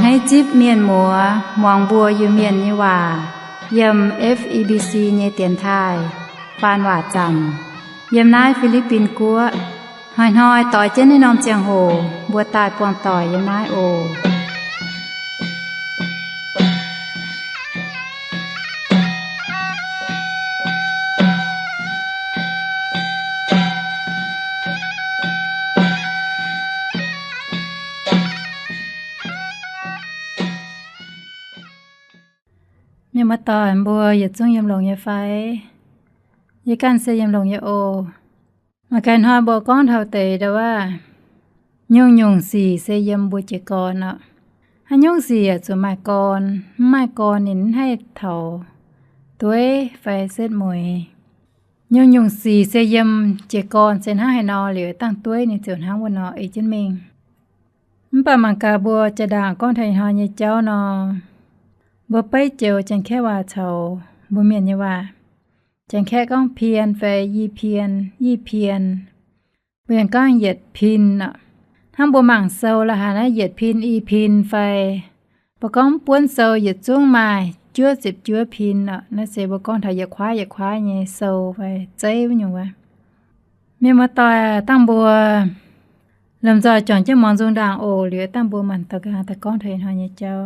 ให้จิบเมียนหมัวมองบัวอยู่เมียนนี่ว่ายำ FEBC เนเตียนไทยปานว่าจันยำนายฟิลิปปินส์กัวหอยต่อยเจ้นในนอมเจียงโหบัวตายปวงต่อยยำนายโอยามมาต่อยบัวอย่าจุ้งยำหลงอย่าไฟอย่ากันเสียยำหลงอย่าโอมาการหอบัวก้อนเท่าเตยแต่ว่ายุ่งสีเสียยำบัวเจกรเนาะให้ยุ่งสีส่วนไม้กรนินให้เท่าตัวไฟเส้นมวยยุ่งสีเสียยำเจกรเส้นห้าให้นอเหลือตั้งตัวในจุดห้างวันนอเอจินเมงมันประมาณกาบัวจะด่างก้อนไทยหอยเจ้านอบ่ไปเจียวจังแค่ว่าเฉาบ่เมียนนี่ว่าจังแค่ก้องเพียนไฟยี่เพียนเวียนก้องเหยียดพินน่ะทั้งบ่มั่งเซาละหานะเหยียดพินอีพินไฟบ่ก้องป้วนเซาเหยียดจ้วงไม้จั่ว10จั่วพินน่ะนะเสบ่ก้องถ้าอย่าคว้านี่เซาไฟใจมันอยู่ว่าเมียมาต่อตั้งบัวลำจอยจ่อนจะมองจงด่างโอเหลือตั้งบัวมันตะกาตะก้องไทยหอยเจ้า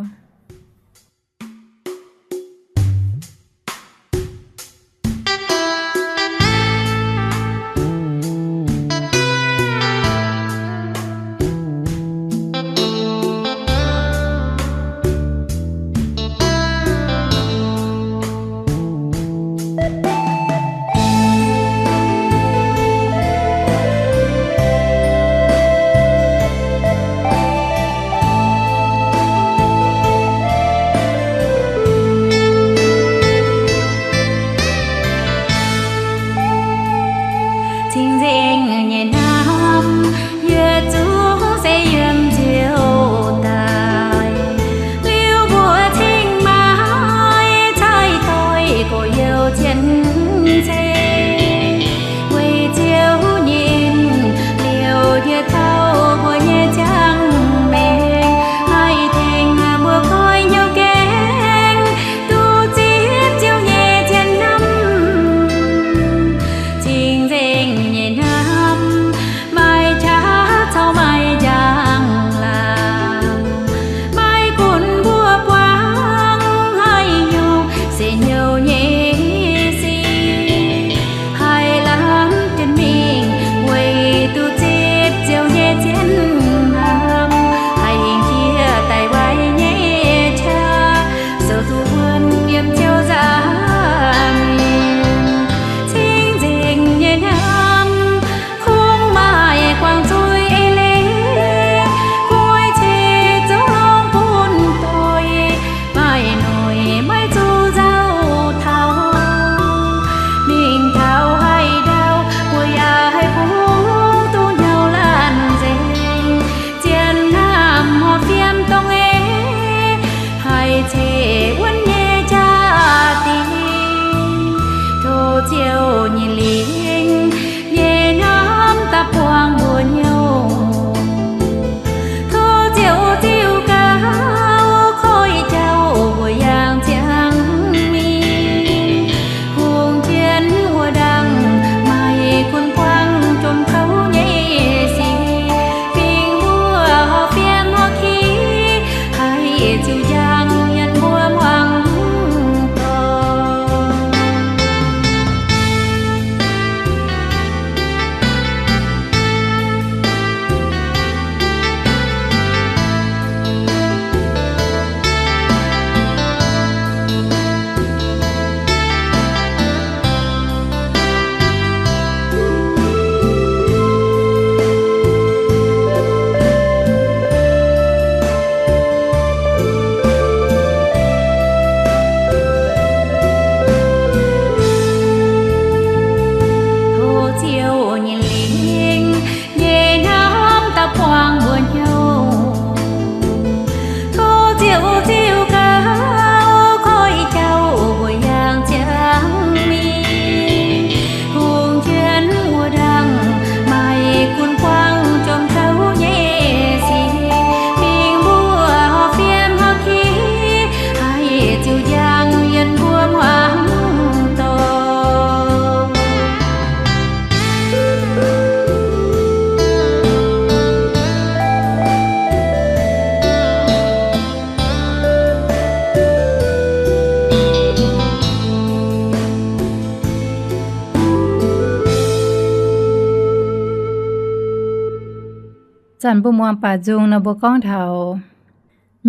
สันบุมวงป่าจุงนะบ่ก้องเถา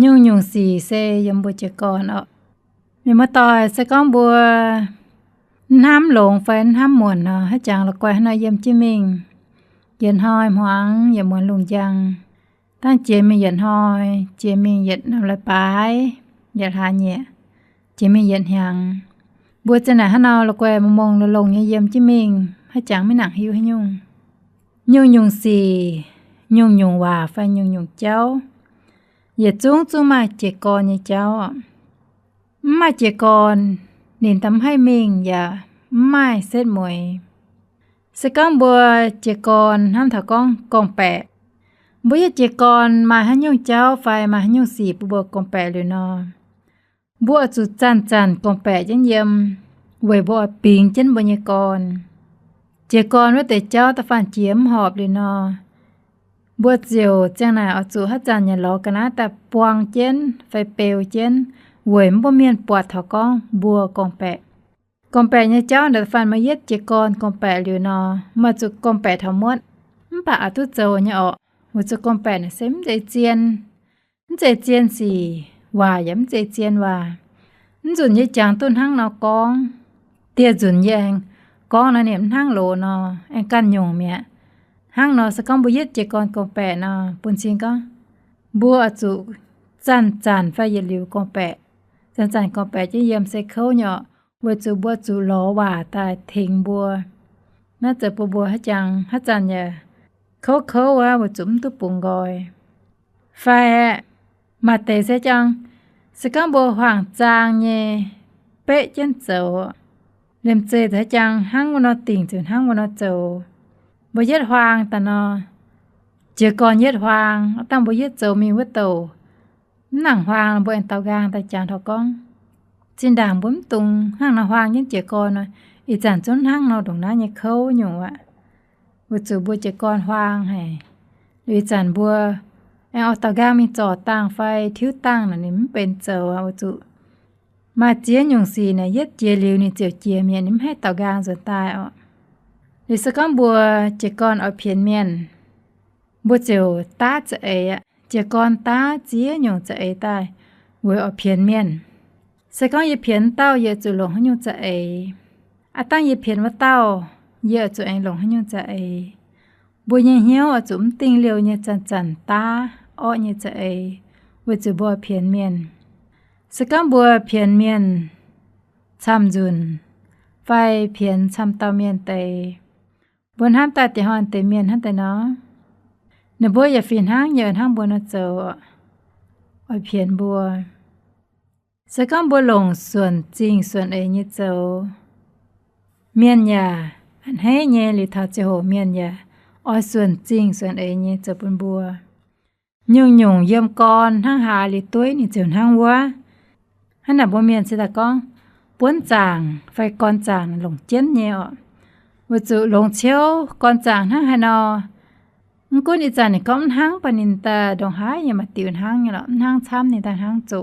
ยุ่งยุงสีเซยมบ่เจก่อนอ่ะมีมาต่อยสะก้องบัวน้ำหลงแฟนห้ามหมวนเนาะให้จางละกวยให้นายเยี่ยมจิมิงเย็นห้อยหวังอย่าหมวนลุงยังตั้งเจมีเย็นห้อยเจมีเย็นนำลายปายอย่าทาเนี่ยเจมีเย็นยังบัวจะไหนให้นอละกวยมองละลงเยี่ยมจิมิงให้จางไม่หนักหิวให้ยุ่งยุงสียุงว่าไฟยุงเจ้าอย่าจุ้งมาเจกอนอย่าเจ้ามาเจกอนนินทำให้มิงอย่าไม่เสร็จมวยสกังบัวเจกอนห้ามถากองแปะบัวเจกอนมาให้ยุงเจ้าไฟมาให้ยุงสีบัวกองแปะเลยเนาะบัวจุดจันกองแปะยังเยี่ยมไว้บัวปิงเจนบัวเจกอนเจกอนว่าแต่เจ้าตะฟันเจียมหอบเลยเนาะบัวเจียวจังไหนเอาจูฮัจันอย่าล้อกันนะแต่ปวงเจนไฟเปลวเจนเหวยบ่เมียนปวดเถากองบัวกองแปะเนี่ยเจ้าเดฟันมาเย็ดเจกอนกองแปะอยู่นอมาจุกองแปะทั้งหมดมันปะอาตุโจเนี่ยออกหัวจุกองแปะเนี่ยเซ็มใจเจียนสิว่าย้ำใจเจียนว่ามันจุนยี่จางต้นห้างนอกองเตี้ยจุนแยงกองนั่นเนี่ยมันห้างโลนอแองกันยงเมียห้างนอสกังบุเย็ดเจกอนกองแปะนอปุ่นชิงก็บัวจุจันไฟเยลิวกองแปะจันกองแปะจะเยี่ยมใส่เขาเนาะบัวบัวล้อว่าตายทิ้งบัวน่าจะปบัวฮัจันเนี่ยเขาว่าบัวจุ่มตุปุ่งกอยไฟมาเตะเสจังสกังบัวห่างจางเนี่ยเป๊ะเจนเจ้าเล่มเจเถจังห้างวันนอติ่งถึงห้างวันนอเจ้าบัวเย็ดห่างแต่นอเจอก่อนเย็ดห่างตั้งบัวเย็ดเจ้ามีวัตโตหนังห่างบัวเอ็นเตากางแต่จางทอกองจินด่างบุ้มตุงห้างนาฮวางยังเจกอนน่ะอีจันจนห้างนอดงน้าเนี่ยเขาอยู่อ่ะบัวจูบัวเจกอนฮวางให้อีจันบัวแอเอาตากางมีจอดตั้งไฟทิ้วตั้งน่ะนี่มันเป็นเจ้าอ่ะบัวจูมาเจียนยงสีเนี่ยเย็ดเจียลิวนี่เจียวเจียเมียนี่ให้ตากางจนตายอ่ะอีสกังบัวเจกอนเอาเพียนเมียนบัวเจียวตาจะเอะเจกอนตาเจียยงจะเอตายบัวเอาเพียนเมียนสกังยีเพียนเต้าเยอะจุหลงให้ยุจะเออาตั้งยีเพียนว่าเต้าเยอะจุเองหลงให้ยุจะเอบัวเหี่ยวจุ่มติงเลียวเนี่ยจันตาอ้อเนี่ยจะเอบัวจุบัวเพียนเมียนสกังบัวเพียนเมียนช้ำจุนไฟเพียนช้ำเต้าเมียนเตบนห้ามตาเตหอนเตเมียนหันแต่เนาะเนบัวอย่าฟีนห้างเยินห้างบัวน่ะเจ้าอ้อยเพียนบัวสกังบัวหลงส่วนจริงส่วนเอเนี่ยเจ้าเมียนยาอันให้เยลิทาเจโหเมียนยาอ้อยส่วนจริงส่วนเอเนี่ยเจ้าปนบัวยุงเยี่ยมก่อนทั้งหาลิตุ้ยนี่เจ้าทั้งวัวหันน่ะบ่เมียนสิตะก้องป้วนจางไฟก่อนจางหลงเจียนเนี่ยว่าจุหลงเชียวก่อนจางทั้งหานอมันกุนอีจันนี่ก็มันห้างปานินตาดงหายอย่ามาติวห้างเนี่ยหรอห้างช้ำนี่ตาห้างจุ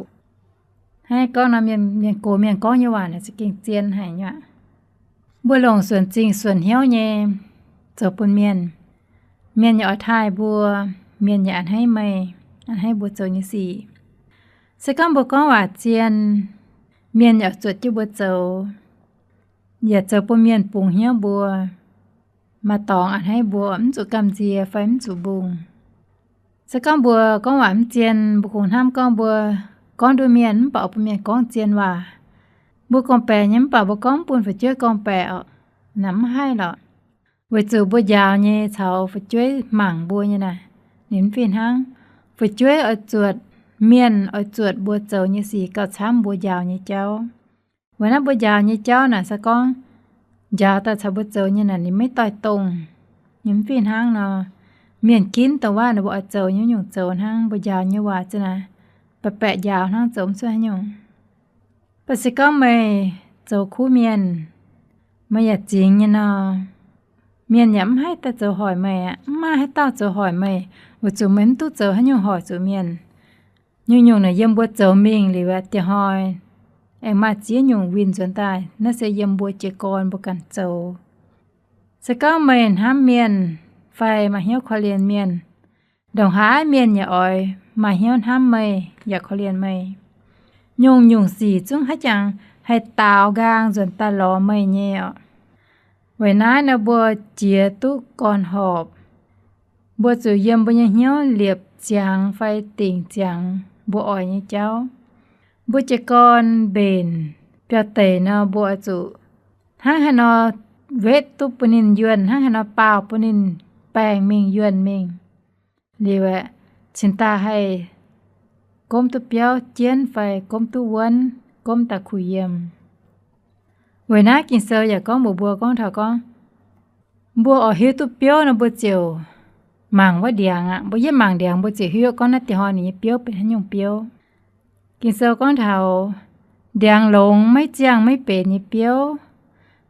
ให้ก้อนน้ำเมียนโกเมียนก้อนยาวาเนี่ยจะเก่งเจียนให้เนี่ยบัวหลงส่วนจริงส่วนเหี้ยวเย่เจ้าปนเมียนอย่าเอาทายบัวเมียนอย่าอันให้ไม่อันให้บัวเจ้านี่สิสกัมบัวก้อนว่าเจียนเมียนอย่าจดที่บัวเจ้าอย่าเจ้าปนเมียนปุงเหี้ยวบัวมาตองอันให้บัวมันจุกำเจียไฟมันจุบุงสกัมบัวก้อนว่ามันเจียนบุคคลห้ามก้อนบัวก้อนดูเมียนเป่าปเมียนก้อนเจียนว่าบุกองแปะย้ำเป่าบุก้อนปูนฝเจ้ากองแปะน้ำให้หรอไว้จูบัวยาวเนี่ยเฉาฝจ้วยหมั่งบัวเนี่ยนะนิ่มฟินห้างฝจ้วยเอาจวดเมียนเอาจวดบัวเจ้าเนี่ยสีก็ช้ำบัวยาวเนี่ยเจ้าวันนั้นบัวยาวเนี่ยเจ้าน่ะสก้อนยาวแต่ชาวบัวเจ้าเนี่ยน่ะนี่ไม่ต่อยตรงนิ่มฟินห้างเนาะเมียนกินแต่ว่าน่ะบัวเจ้าเนี่ยหยุ่งเจ้าห้างบัวยาวเนี่ยว่าจ้ะนะแปะยาวทั้งจมช่วยหยุ่งปัสสิก็ไม่เจ้าคู่เมียนไม่อยากจริงเนี่ยเนาะเมียนย้ำให้แต่เจ้าหอยไม่มาให้เต้าเจ้าหอยไม่ว่าจูเหม็นตู้เจ้าให้หยุ่งหอยจูเมียนยุ่งน่ะเยี่ยมบัวเจ้ามิงหรือว่าเจ้าหอยเอ็งมาเจียหยุ่งวินจนตายน่าจะเยี่ยมบัวเจกอนบุกันเจ้าสก็ไม่ห้ามเมียนไฟมาเหี้ยวควาเลียนเมียน đồng hái miền nhà ỏi mà hiếu ham mâyอยากเขาเรียนmây nhung xì chúng hết chẳng hay tạo gang dần ta lò mây nhẹ vậy nãy nó bùa chia tu còn họp bùa chủ yếm bùa hiếu liệp chẳng phải tình chẳng bùa ỏi như cháu bùa trẻ con bền bia tề nó bùa chủ hai nó vết tu punin yuan hai nó bao punin bèng mình yuan mình li vậy chúng ta hay công tu béo chiến phải công tu quân công ta khui yếm vậy nãy kinh sơ giờ con bộ bùa con thảo con bùa ở hiếu tu béo nó bùa chiều mảng quá điang ạ bùa yếm mảng điang bùa chiều hiếu con nó thì họ này béoเป็นnhung béo kinh sơ con thảo điang lồng mấy chiang mấy bể như béo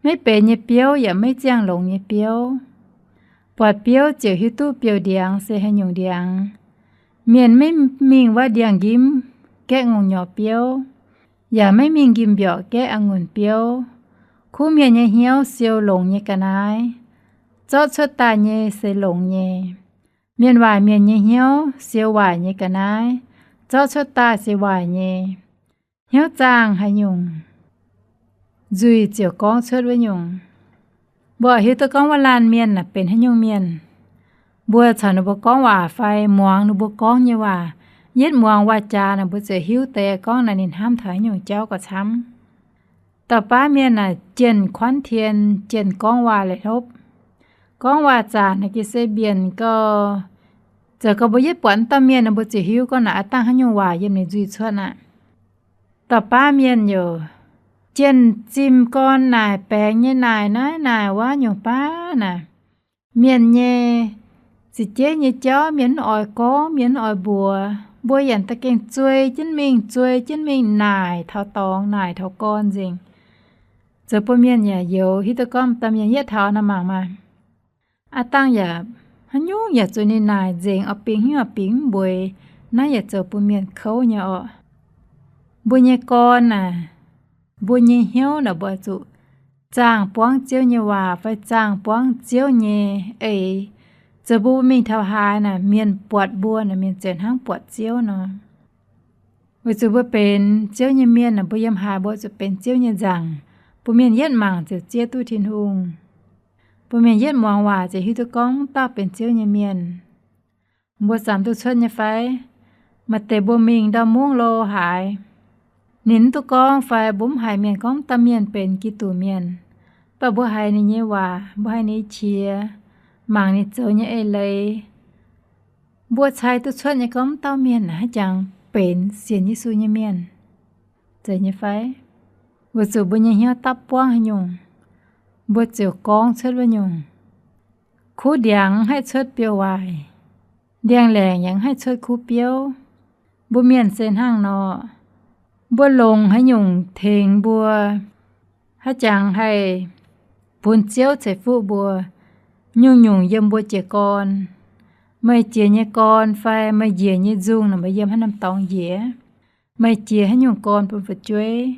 mấy bể như béo giờ mấy chiang lồng như béo bọt béo chiều hiếu tu béo điang sẽ hay nhung điang miền mấy mìnhว่า điang gim แกะงงหยอเปียวอย่าไม่มีกิมเบียวแกะองุ่นเปียวคู่เมียนเหี่ยวเสียวหลงเยกันนายจอดชดตาเยเสหลงเยเมียนว่าเมียนเหี่ยวเสียวว่าเยกันนายจอดชดตาเสว่าเยเหี่ยวจางให้ยุงจุยเจียวก้องชดไว้ยุงบ่เฮ็ดตะก้องว่าลานเมียนน่ะเป็นให้ยุงเมียนบัวฉันบ่ก้องว่าไฟม่วงบ่ก้องเนี่ยว่ายึดมวงวาจานะบ่จะหิวแต่ก้องน่ะนินห้ามถอยอยู่เจ้าก็ช้ำต่อป้าเมียน่ะเจียนควันเทียนเจียนก้องว่าเลยทบก้องวาจานะกิเสเบียนก็จะก็บ่ยึดปวนตาเมียน่ะบ่จะหิวก็น่ะตั้งให้อยู่ว่าเยี่ยมในจุยชวนน่ะต่อป้าเมียนอยู่เจียนจิ้มก้อนนายแปลงเนี่ยนายว่าอยู่ป้าน่ะเมียนเยสิเจ๊เนี่ยเจ้าเมียนอ่อยก้อเมียนอ่อยบัวยันตะเก่งช่วยจิ้นมิงนายเท่าตองนายเท่าก้อนจริงเจอปเมียนอย่าเยียวฮิตก้อมตามอย่างเย็ดเท่าน้ำหมางมาอาตั้งอย่าหันยุ่งอย่าจุนี่นายจริงเอาปิงหิ้วปิงบวยน่าอย่าเจอปเมียนเขาเนี่ยอ่ะบวยเนี่ยก้อนน่ะบวยเนี่ยเหี้ยวน่ะบวยจุจ้างป้วงเจียวเนี่ยว่าไปจ้างป้วงเจียวเนี่ยจะบูมีเท่าหายน่ะเมียนปวดบัวน่ะเมียนเจนห้างปวดเจียวเนาะว่าจะบ่เป็นเจียวเนี่ยเมียนน่ะบ่ยำหาบ่จะเป็นเจียวเนี่ยจังบ่เมียนเย็ดหมั่งจะเจียตู้ทินหุงบ่เมียนเย็ดมองว่าจะฮิตก้องต้าเป็นเจียวเนี่ยเมียนบ่สามตุชนเนี่ยไฟมาแต่บ่มิงดาม่วงโลหายนินตุก้องไฟบุ้มหายเมียนก้องตาเมียนเป็นกิตูเมียนปะบ่หายนี่เนี่ยว่าบ่หายนี่เชียมางนี่เจอเนี่ยเลยบัวชายตุชนเนี่ยก็เต้าเมียนนะจังเป็นเสียนยิสูเนี่ยเมียนเจอเนี่ยไฟบัวจูบัวเนี่ยเหี่ยวตับป้วงให้ยุงบัวเจียวกองเชิดไว้ยุงคู่เดียงให้เชิดเปียววายเดียงแหลงยังให้เชิดคู่เปียวบัวเมียนเส้นห้างนอบัวลงให้ยุงเทงบัวให้จังให้ปูนเจียวใส่ฟูบัวnhung yếm bùa trẻ con mày chia nhẹ con phải mày dìa nhẹ dung là mày yếm hắn nằm tòng dìa mày chia hắn nhung con bùn vật chuối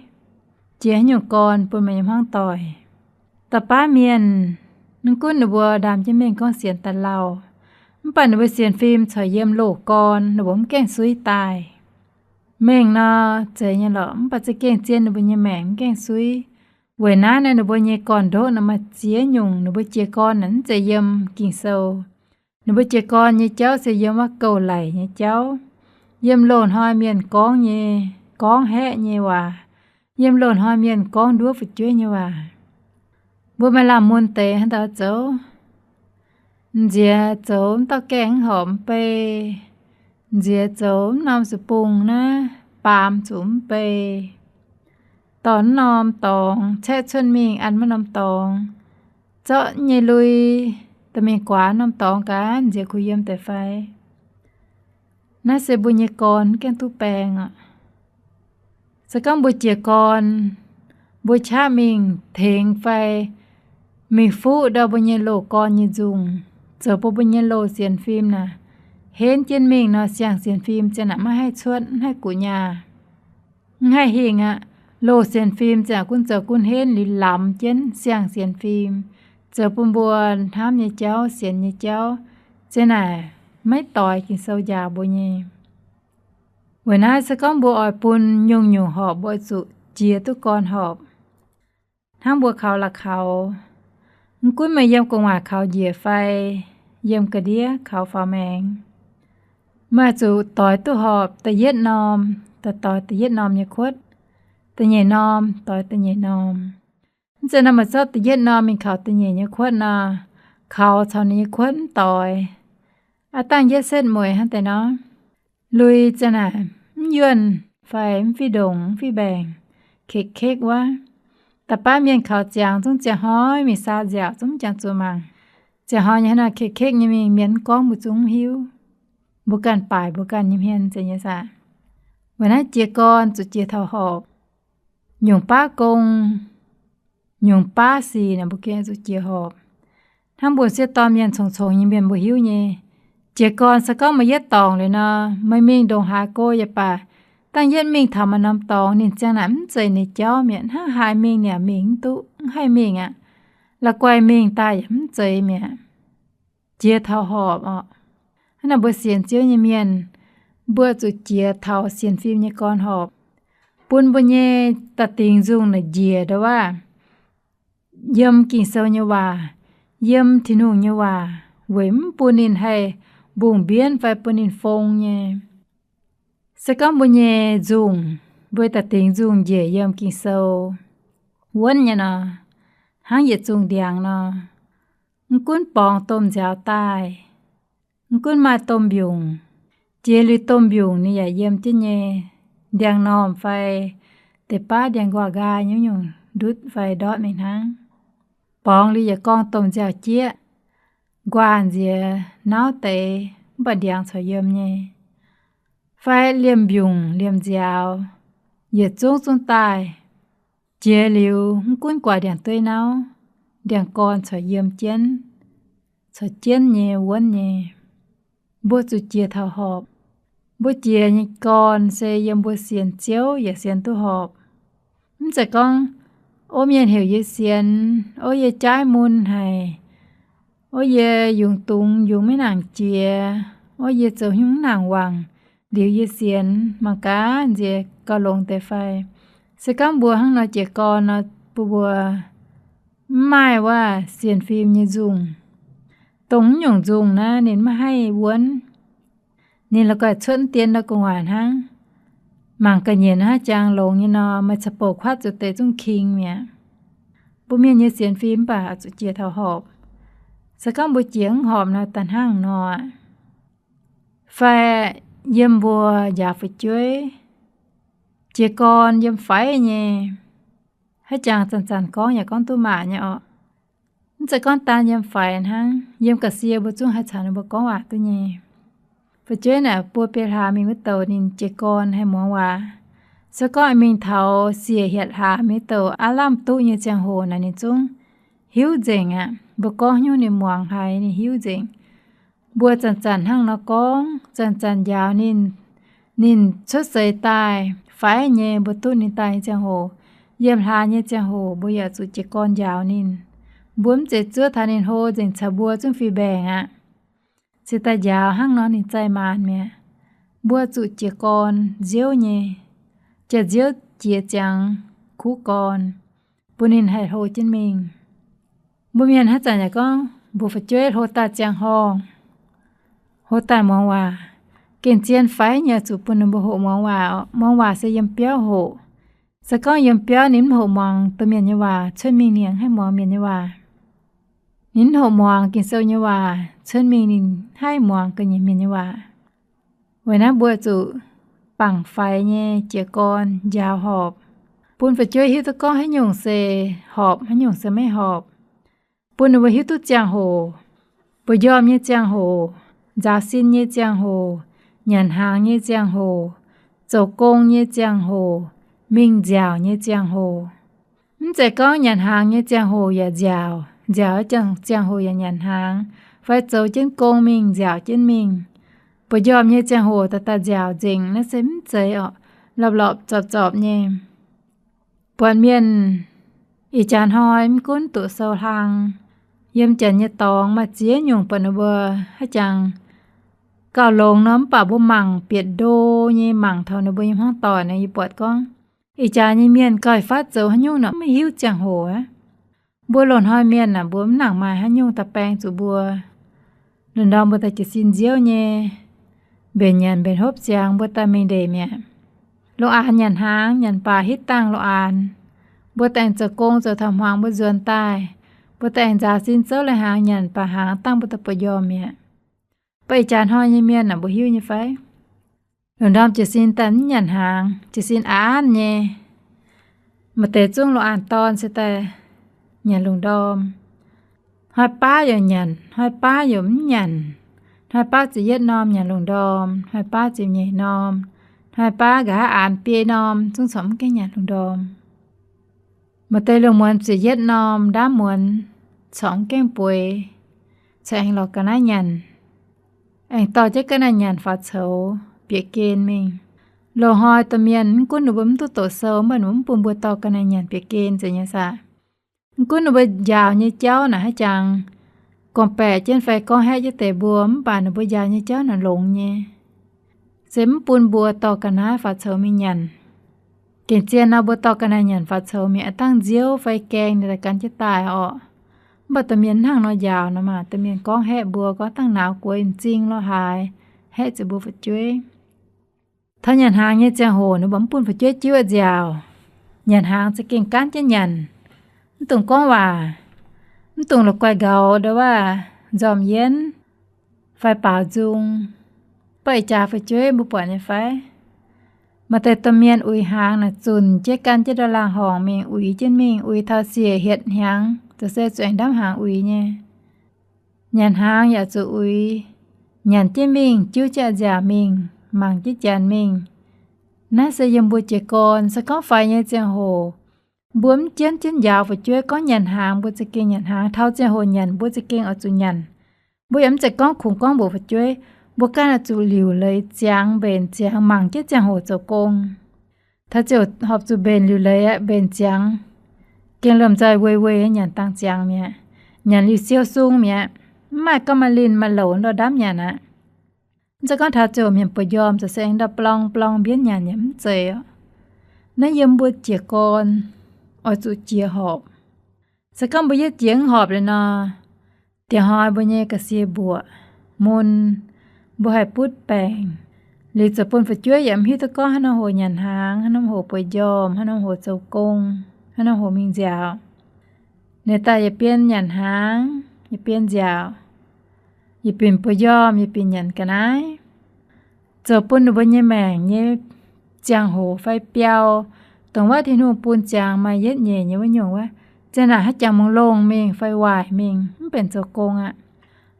chia hắn nhung con bùn mày yếm hoang tỏi tập ba miền nâng cún nửa bùa đàm cho mình con xiên tàn làoปั่นไปเสียนฟิล์มถอยเยี่ยมโลกก่อนหนูบ่มแกล้งซุยตายเม่งเนาะเจยเนี่ยหรอปัจจะแกล้งเจียนหนูบ่เนี่ยแหม่มแกล้งซุยเวน้าเนี่ยหนูบ่เนี่ยก่อนโดนมาเจียหยุ่งหนูบ่เจียก่อนนั้นจะเยี่ยมกิ่งโซหนูบ่เจียก่อนเนี่ยเจ้าจะเยี่ยมว่าเก่าไหลเนี่ยเจ้าเยี่ยมโลนหอยเมียนก้องเนี่ยก้องแฮะเนี่ยว่าเยี่ยมโลนหอยเมียนก้องดัวฝึกช่วยเนี่ยว่าบ่มาlàm môn tệ hắn tao cháu dìa cháu tao kén hổm pe dìa cháu nằm sụp bùng na pàm chúng pe tón nòm tòng che chân mình ăn mà nòm tòng chợ nhẹ lui ta mình quá nòm tòng cá dìa khui yếm tệ phai na sẽ bùi nhẹ con kén tu pèng ạ sẽ con bùi chìa con bùi cha mình thèn phai mình phụ đâu bao nhiêu lỗ con như dùng giờ bao nhiêu lỗ xiên phim nè hến trên mình nó xiang xiên phim cho nãy mà hay xuân hay của nhà hay hình ạ lỗ xiên phim chả quân giờ quân hến lì lắm trên xiang xiên phim giờ buồn buồn tham như cháu xiên như cháu trên này mấy tỏi kì sâu già bố nhé. Vừa nãy sẽ có bộ ỏi bún nhung nhung họp bộ dụ chia tu con họp. Tháng bộ khảo là khảo. Cuối mà dâm cùng hòa khảo dìa phai, dâm cà đĩa khảo phá mẹng. Mà dụ tỏi tu họp ta giết nòm, ta tỏi ta giết nòm như khuất. Ta nhẹ nòm, tỏi ta nhẹ nòm. Giờ nằm mà gió ta giết nòm mình khảo ta nhẹ như khuất nà. Khảo thảo như khuất tỏi. Tăng giết xét mùi hắn tay nó. Lui cho nà, yuan, phải phi đồng, phi bèng. Khích quá. Ta bá miền khảo chàng giống chàng hói, mình xa dạo giống chàng chùa màng. Chàng hói như thế nào khích như mình miễn con một chúng hiếu. Bố cần bài, bố cần như hiền sẽ như xa. Vừa nãy chia con, rồi chia thảo hộp. Nhung bá công, nhung bá xì nè bố kia rồi chia hộp. Thằng bố sẽ tóm miền sống như miền bố hiếu nhé. Chia con sẽ có một giết tòngเลยนะไม่มีดงหาโกยป่าตั้งเย็นมิงทำมันน้ำตองนินจังน้ำใจในเจ้าเมียนหายมิงเนี่ยมิงตุให้มิงแล้วกวยมิงตายย้ำใจเมียเจียเท่าหอบฮันน่ะบ่เสียนเจียวเมียนบ่จุเจียเท่าเสียนฟิล์มเนี่ยก่อนหอบปุ่นบ่เยตะติงจุงน่ะเจียดว่าเยี่ยมกินเซาเนี่ยว่าเยี่ยมที่นุ่งเนี่ยว่าเว้มปุ่นนินให้buông biến phải bún in phong nhé. Sẽ có bún nhẹ dùng, với ta tiếng dùng dễ yếm kinh sâu. Quấn nhé nó, hắn dễ dùng điang nó. Cuốn bóng tôm giáo tai. Cuốn mai tôm biùng. Chế lưu tôm biùng này dễ yếm chứ nhé. Điang nòm phải, để bá điang gòa gai nhú nhung, đút phải đót mình hắn. Bóng lưu dễ con tôm giáo chia. Quan dìa náo tế bà điang cho yếm nhé. Phải liềm biùng liềm dào. Dệt chung chung tài. Chế liu cuốn quả điang tươi náo. Điang con cho yếm chén. Cho chén nhé vốn nhé. Bố chú chia thảo họp. Bố chia nhé con sẽ yếm bố xiên chiếu và xiên tu họp. Sẽ con ôm yên hiểu yế xiên. Ô yế trái môn hay. Ôi ye dùng tung dùng mấy nàng chia. Ôi ye chờ những nàng hoàng. Điều ye xiên mà cá ye cao lông tê phai. Sẽ cám bùa hăng nó trẻ con nó bùa maiว่าเสียนฟิล์มnhư dùng. Tống nhổng dùng na nên mà hay buồn. Nên là có chuẩn tiền nó cũng hoàn hăng. Mảng cả nhìn ha chàng lông như nó mà chập bộ khoát cho tế chung kinh mẹ. Bố miền như xiên phim bà cho chia thảo hộp. Sẽ có bộ chiếng hộp nào tàn hăng nó. Phải dâm bùa giả phải chơi. Chia con dâm phải nhé. Hết chàng sẵn sẵn con nhà con tu mạ nhé ọ. Sẽ con ta dâm phải hăng. Dâm cả xìa bố chung hai chẳng bố con hòa tu nhé. Phải chơi nè bùa bê hà mình mới tàu nên chia con hay muốn hòa. Sẽ có mình thảo xìa hiện hà mới tàu á làm tu như chàng hồ này nên chung. Hiếu dình bố con như nên muang hay nên hiếu dình. Bùa chàn chàn hăng nó con, chàn chàn giáo nên xuất giấy tài. Phải nhé bố tu nên tài chàng hồ. Yếm hà như chàng hồ bố giờ chú chế con giáo nên. Bốm chế chứa thà nên hồ dình chà bùa chung phi bèng Chị ta giáo hăng nó nên chạy màn mẹ. Bùa chú chế con diếu nhé. Chà diếu chế chàng khú con. Bố nên hãy hồ trên mình. Bố miền hát chàng nhà con. Bố phải chơi hồ ta chàng hò. Hồ ta mong hòa. Kênh chiên phái nhờ chú bố nên bố hộ mong hòa. Mong hòa sẽ yếm béo hộ. Sẽ có yếm béo nín hộ mong tớ miền như hòa. Chân mình niềng hay mong miền như hòa. Nín hộ mong kênh sâu như hòa. Chân mình niềng hay mong kênh miền như hòa. Với nát bố chú bằng phái nhé trẻ con giáo họp. Bố phải chơi hiếu tớ con hay nhung xe họp hay nhung xe mấy họp. Bố nó hiếu tớ chàng hồ. Bố yom như chàng hồ. Giáo xin như chàng hồ. Nhận hàng như chàng hồ. Dầu công như chàng hồ. Minh giáo như chàng hồ. Trẻ con nhận hàng như chàng hồ và giáo. Giáo chàng hồ và nhận hàng. Phải dầu trên công mình giáo trên mình. Bố yom như chàng hồ ta giáo dình. Nó sẽ chế lọp chọp nhé. Bố miền ý chán hỏi cuốn tụ sâu hàng. Yếm chán như tòng mà chế nhung bần bờ. Hãy chàng cào lồng nómป่าบ่măng biệt đô nhê măng thầu nóบ่yếm hoang tỏi này bọt con ý cha nhê miên còi phát dấu hắn nhung nó mới hiu chẳng hồ á bùa lồn hoi miên là bùa nặng mài hắn nhung tập bèn chủ bùa lần đầu bùa ta chỉ xin diếu nhê bền nhàn bền hốp giang bùa ta mình để mẹ lộ an nhàn háng nhàn bà hít tăng lộ an bùa tèn giờ công giờ thầm hoàng bùa dườn tai bùa tèn giả xin sớ lại hàng nhàn bà hàng tăng bùa ta bùa yò mẹ bây chàn hoi nhê miên là bùa hiu như phải lần đầu chỉ xin tấn nhàn hàng chỉ xin án nhê mà tệ chung lộ an ton sẽ tè nhàn lùng đom hai ba giờ nhàn hai ba giờ nhàn hai ba chỉ giết nom nhàn lùng đom hai ba chỉ nhảy nom hai ba gã án pia nom chung sống cái nhàn lùng đom mà tê lùng muốn chỉ giết nom đã muốn sống cái bùi sẽ anh lọc cái này nhàn anh to chứ cái này nhàn phát xấu bịa kên mình lô hoi tầm miền quân nó bấm tổ sớm mà nó bấm bùn bùa to cái này nhàn bịa kên rồi nhá sa quân nó bây giàu như cháu nè hả chàng còn bè trên phải con hai chứ tệ buồm bà nó bây giàu như cháu nó lộn nha xém bùn bùa to cái này phát xấu mình nhàn kiện chiên nào bùa to cái này nhàn phát xấu mẹ tăng diếu phải kèn để cắn chết tài họ bà tầm miền hàng nó giàu nó mà tầm miền con hẹ bùa có tăng nào của em chinh lo hài hẹ chỉ bùa phải chơiถ้าnhàn hàng như chàng hồ nó bấm bùn phải chơi chưa giàu nhàn hàng sẽ kiên cán chứ nhàn tùng conว่าtùng là quay gạo đóว่าdòm yến phải bảo dung bởi trà phải chơi bùa bỏ như phải mà tại tâm miền ui hàng là chùn chế căn chế đo làng hòn mình ui trên mình ui thao xìa hiện hàng tôi sẽ chuyển đám hàng ui nha nhàn hàng giả chủ ui nhàn trên mình chú cha già mình mang chiếc chàn mình nó sẽ dùng bùa trẻ con sẽ có phải như chàng hồ bướm chiến chiến giàu và chơi có nhàn hàng bùa sẽ kiên nhàn hàng thao chàng hồ nhàn bùa sẽ kiên ở chủ nhàn bùa ấm trẻ con khủng con bùa phải chơi bùa ca là chủ liều lấy chàng bền chàng mang chiếc chàng hồ cho côngถ้าจะหอบจูเบนอยู่เลยอะเบนจังเกียงลำใจเว่ยๆหยันตังจังเมียหยันลิเซียวซุงเมียไม่ก็มาลินมาหลนเราดั้มหยันอะจะก็ถ้าจะมีประยอมจะแสงดับปลองเบี้ยหยันย้ำเจอนั่นยมบัวเจียกอนเอาจูเจียหอบจะก็บัวเจียงหอบเลยนะเตียหอยบัวเย่กระเสียบัวมุนบัวให้พูดแปลงหรือจะปนฝช่วยย้ำฮิตก็ให้น้องหัวหยันหางให้น้องหัวปยอมให้น้องหัวเจ้ากงให้น้องหัวมิงเจียวในตาอย่าเปลี่ยนหยันหางอย่าเปลี่ยนเจียวอย่าเปลี่ยนปยอมอย่าเปลี่ยนหยันกันไอเจ้าปุ่นดูบนยี่แมงยี่จางหัวไฟเปียวตรงว่าที่นู่นปูนจางมาเย็ดเย่ยี่ว่าหยงว่าจะหนาให้จางมองลงเมงไฟวายเมงมันเป็นเจ้ากงอะ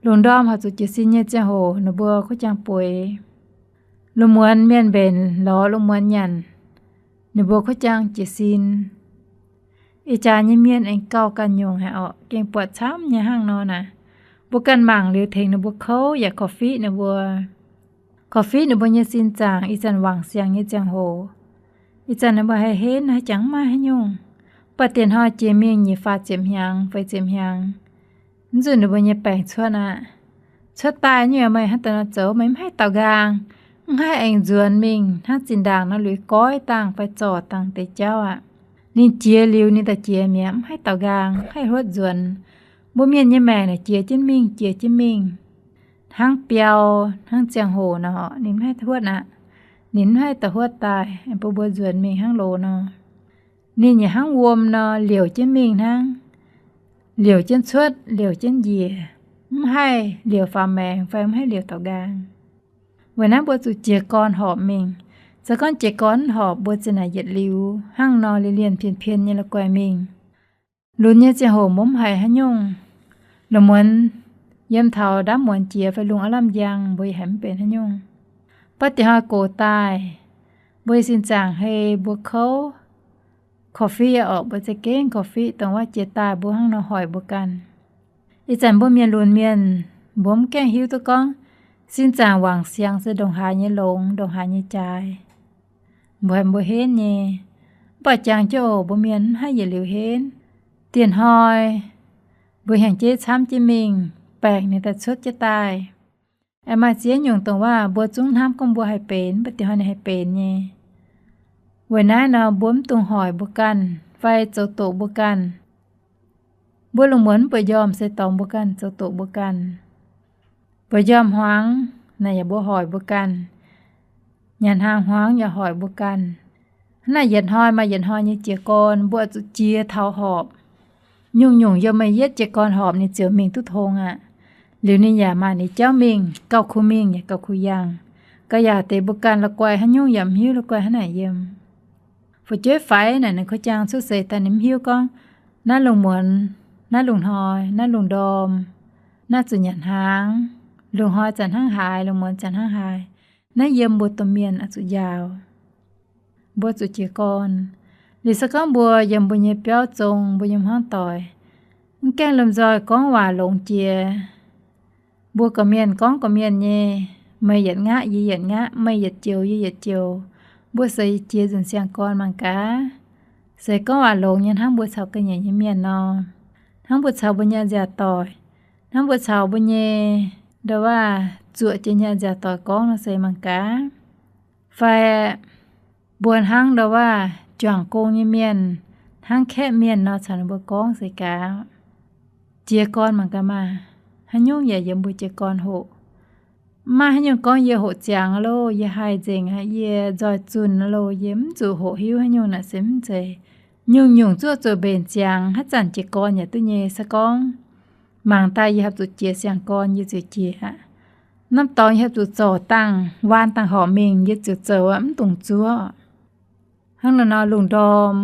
หลวงดอมเขาจุดจิสินยี่จางหัวหนูบัวเขาจางป่วยลุมวนเมียนเบนล้อลุมวนยันหนูบัวเขาจางจิสินอีจายี่เมียนเองเก่ากันยงให้ออกเก่งปวดช้ำยี่ห้างนอนน่ะบุกันหมั่งหรือเทงหนูบัวเขาอยากกาแฟหนูบัวกาแฟหนูบัวยี่สินจางอีจันหวังเสียงยี่จางโหอีจันหนูบัวให้เห็นให้จังมาให้ยงปะเตียนหอเจียมียี่ฟ้าเจียมยังไฟเจียมยังจุนหนูบัวยี่แปลงชั่วน่ะชั่วตายเนี่ยไม่ให้ตอนเจ้าไม่ให้เต่ากลางให้เองจวนมิงถ้าจินด่างนะหรือก้อยต่างไปจอดต่างแต่เจ้าอ่ะนี่เจียลิวนี่แต่เจียเมียมให้เต่ากลางให้รถจวนบ่เมียนยี่แม่เนี่ยเจียจิ้นมิงเจียจิ้นมิงทั้งเปียวทั้งเจียงโหนะเหาะนินให้ทวดน่ะนินให้ตะหวดตายไอ้บ่บ่จวนมิงทั้งโลเนาะนี่อย่าทั้งวมเนาะเหลียวจิ้นมิงทั้งเหลียวจิ้นชวดเหลียวจิ้นเยียให้เหลียวฟาแมงไฟไม่ให้เหลียวเต่ากลางวันนั้นบัวจุเจียกอนหอบมิงจะก้อนเจียกอนหอบบัวจะไหนเหยียดลิวห้างนอเลียนเพียนนี่ละกวยมิงลุ้นเนี่ยจะโหมุ้มหายหะยงละมวนเยี่ยมเท่าด้ามมวนเจียไฟลุงอลัมยังบัวแหมเป็นหะยงปฏิหารโกตายบัวสินจางให้บัวเขาคอฟฟี่ออกบัวจะเก้งคอฟฟี่ต้องว่าเจียตายบัวห้างนอหอยบัวกันอีจันบัวเมียนลุ้นเมียนบัวแก้งหิวตัวก้องสินจางหวังเสียงจะดงหายเนี่ยลงดงหายเนี่ยใจบ่เห็นบ่เห็นเนี่ยบ่จางเจ้าบ่เมียนให้อย่าเหลียวเห็นเตียนหอยบ่แห่งเจ๊ช้ำเจ๊มิงแปลกในแต่ชดจะตาย mà chia nhung tôngว่าบัวจุ้งห้ามก็บัวให้เป็นปฏิหารให้เป็นเนี่ยวันนั้นเนาะบัวมตุงหอยบุกันไฟเจ้าโตบุกันบัวลงเหมือนปยอมใส่ตอมบุกันเจ้าโตบุกันปยอมหวังน่ะอย่าบัวหอยบุกันยันห่างหวังอย่าหอยบุกันน่ะเย็นหอยมาเย็นหอยนี่เจียกอนบัวจุเจียเท้าหอบยุ่งอย่าไม่เย็ดเจียกอนหอบนี่เจียวมิงทุทงอ่ะหรือนี่อย่ามานี่เจ้ามิงเก้าคูมิงอย่าเก้าคูยังก็อย่าเตะบุกันละกวยให้ยุ่งย่ำหิ้วละกวยให้ไหนเยี่ยมฝุจ้อยไฟน่ะนึกเขาจางสุดเสยแต่นิ่มหิ้วก็น่าลงเหมือนน่าลงหอยน่าลงดอมน่าจุหยันหางลงหอยจันห้างหายลงเหมือนจันห้างหายน่าเยี่ยมบัวตเมียนอจุยาวบัวจุเจียกอนหรือสักก้อนบัวเยี่ยมบัวเยี่ยเปียวจงบัวเยี่ยมห้างต่อยแกงลมจอยก้องหวาลงเจียบัวกะเมียนก้องกะเมียนเย่ไม่หยัดงะยี่หยัดงะไม่หยัดเจียวยี่หยัดเจียวบัวใส่เจียจนเสียงก้อนมังกาใส่ก้องหวาลงยันทั้งบัวเฉากันใหญ่ยี่เมียนนอทั้งบัวเฉาบัวเยี่ยจะต่อยทั้งบัวเฉาบัวเย่เดาว่าจั่วจะเยี่ยจะต่อยก้องใส่มังกาไฟบัวทั้งเดาว่าจ่วงโกงยี่เมียนทั้งแค่เมียนนอฉันบัวก้องใส่กาเจียก้อนมังกามาฮันยุ่งอย่าเยี่ยมบุจกรโหมาฮันยุ่งก้อนเย่โหจางโลเย่หายเจงฮะเย่จอยจุนโลเยี่ยมจู่โหหิวฮันยุ่งน่ะเสมใจยุ่งจู่เบนจางฮัจันเจกรอย่าตุ้เย่สะก้องมังตายยับจุเจียเสียงก้อนยี่จุเจียน้ำตอนยับจุจ่อตั้งวานตั้งหอมิงยี่จุเจอมตุงจั่วฮังนอลุงดอม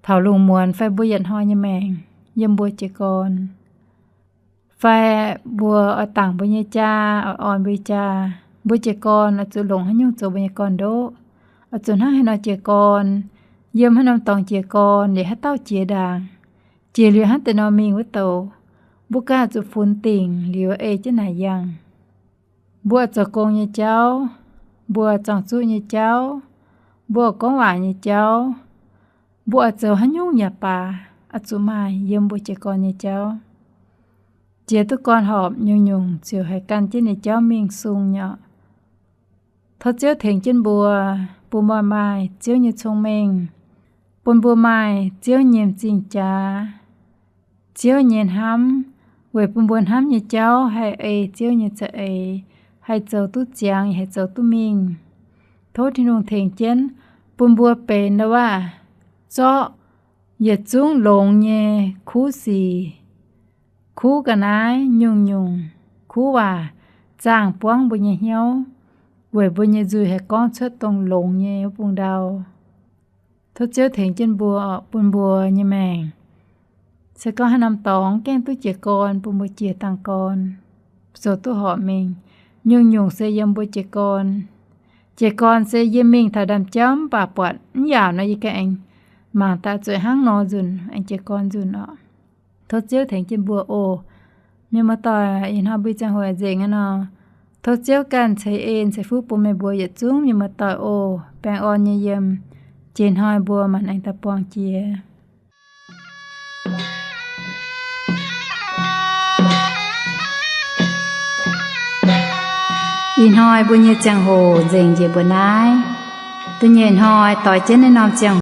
เผาลุงมวนไฟบุยันหอยยแมงเยี่ยมบุจกรไฟบัวเอาต่างบุญจ้าเอาอ่อนบุญจ้าบุญเจกรเอาจุหลงให้ยุ่งโจบุญกรโดเอาจุนให้นอเจกรเยี่ยมให้นำตองเจกรเดี๋ยวให้เต้าเจียด่างเจียเหลือให้แต่นอมิงวัตโตบุกาจุฟุนติ่งเหลือจะไหนยังบัวจะโกงยเจ้าบัวจังจุยเจ้าบัวก้องหวานยเจ้าบัวเจ้าให้ยุ่งอย่าป่าเอาจุมาเยี่ยมบุญเจกรยเจ้าเจียตุกอนหอบยุ่งเจียวให้กันเจนเจ้ามิงซุงเนาะทอเจียวถึงเจนบัวปูบัวไม้เจียวยืดชงเมงปนบัวไม้เจียวเยี่ยมจริงจ้าเจียวเยี่ยนห้ำเวปนบัวห้ำยืดเจ้าให้เจียวยืดจะให้เจ้าตุ้จางให้เจ้าตุ้มิงโทษที่นุ่งถึงเจนปนบัวเป็นนะว่าเจาะยืดจุ้งหลงเย่คู่สีคู่กันนายยุ่งคู่ว่าจ้างป้วงบุญเหี่ยวเวยบุญจุยให้ก้องเชิดตรงหลงเย่ปุงดาวทดเจ้าถึงจนบัวปุนบัวเย่แมงเสก็ให้นำตองแก้งตู้เจียกรปุนบัวเจียตังกรโสตู้หอเมงยุ่งเสยยำบัวเจียกรเสยยมิงถ้าดำจ้ำป่าปวดยาวนะยี่แกงมาตาจ่วยห้างนอจุนอันเจียกรจุนทดเจ้าถึงจินบัวโอมีมาต่อยอินฮาบิจังหัวเจงเนาะทดเจ้ากันใช้ใช้ฟูปูไม่บัวหยัดจุ้งมีมาต่อยโอแปงอ่อนเยี่ยมเจนหอยบัวมันอันตะปองเจียอินหอยบุญเยจังโหเจงเจียบัวนายตัวเย็นหอยต่อยเจนในนอมจัง